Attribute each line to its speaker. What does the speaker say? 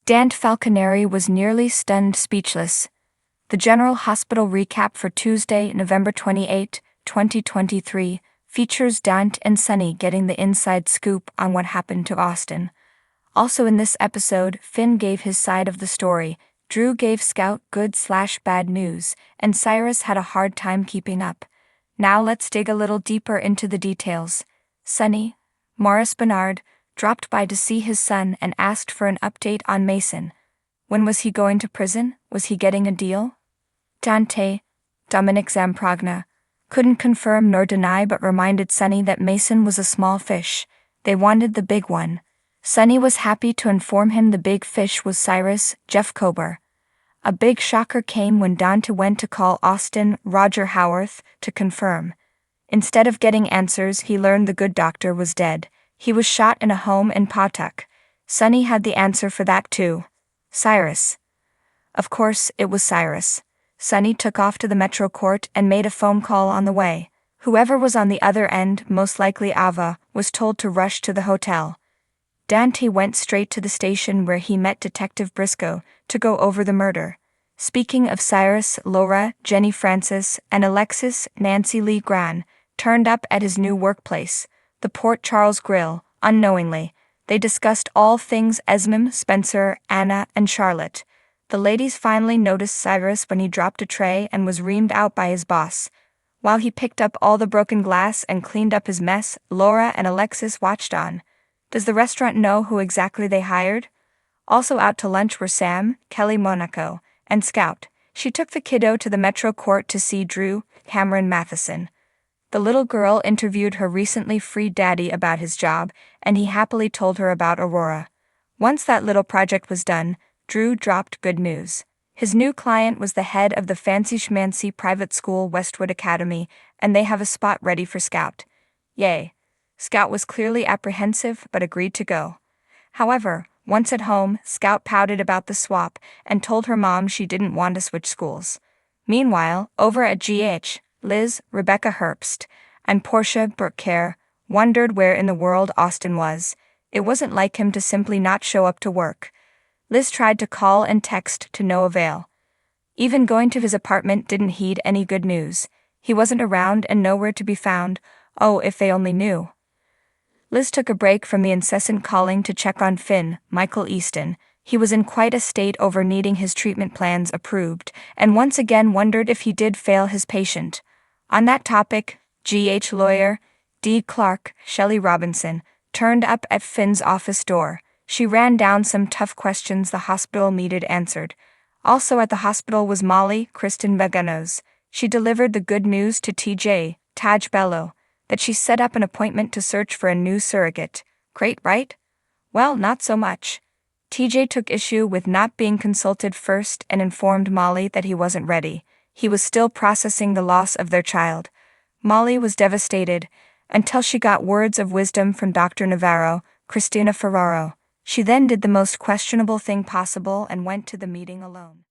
Speaker 1: Dante Falconeri was nearly stunned speechless. The General Hospital recap for Tuesday, November 28, 2023, features Dante and Sunny getting the inside scoop on what happened to Austin. Also in this episode, Finn gave his side of the story, Drew gave Scout good/bad news, and Cyrus had a hard time keeping up. Now let's dig a little deeper into the details. Sunny, Maurice Benard, dropped by to see his son and asked for an update on Mason. When was he going to prison? Was he getting a deal? Dante, Dominic Zamprogna, couldn't confirm nor deny but reminded Sunny that Mason was a small fish. They wanted the big one. Sunny was happy to inform him the big fish was Cyrus Jeff Kober. A big shocker came when Dante went to call Austin Roger Howarth to confirm. Instead of getting answers, he learned the good doctor was dead. He was shot in a home in Pawtuck. Sunny had the answer for that too. Cyrus. Of course, it was Cyrus. Sunny took off to the Metro Court and made a phone call on the way. Whoever was on the other end, most likely Ava, was told to rush to the hotel. Dante went straight to the station where he met Detective Briscoe to go over the murder. Speaking of Cyrus, Laura, Jenny Francis, and Alexis, Nancy Lee Gran, turned up at his new workplace, the Port Charles Grill, unknowingly. They discussed all things Esmond, Spencer, Anna, and Charlotte. The ladies finally noticed Cyrus when he dropped a tray and was reamed out by his boss. While he picked up all the broken glass and cleaned up his mess, Laura and Alexis watched on. Does the restaurant know who exactly they hired? Also out to lunch were Sam, Kelly Monaco, and Scout. She took the kiddo to the Metro Court to see Drew Cameron Matheson. The little girl interviewed her recently freed daddy about his job, and he happily told her about Aurora. Once that little project was done, Drew dropped good news. His new client was the head of the fancy schmancy private school Westwood Academy, and they have a spot ready for Scout. Yay. Scout was clearly apprehensive but agreed to go. However, once at home, Scout pouted about the swap and told her mom she didn't want to switch schools. Meanwhile, over at GH, Liz, Rebecca Herbst, and Portia Burkcare wondered where in the world Austin was. It wasn't like him to simply not show up to work. Liz tried to call and text to no avail. Even going to his apartment didn't heed any good news. He wasn't around and nowhere to be found. Oh, if they only knew. Liz took a break from the incessant calling to check on Finn, Michael Easton. He was in quite a state over needing his treatment plans approved, and once again wondered if he did fail his patient. On that topic, GH lawyer, D. Clark, Shelley Robinson, turned up at Finn's office door. She ran down some tough questions the hospital needed answered. Also at the hospital was Molly, Kristen Veganos. She delivered the good news to TJ, Taj Bello, that she set up an appointment to search for a new surrogate. Great, right? Well, not so much. TJ took issue with not being consulted first and informed Molly that he wasn't ready. He was still processing the loss of their child. Molly was devastated, until she got words of wisdom from Dr. Navarro, Christina Ferraro. She then did the most questionable thing possible and went to the meeting alone.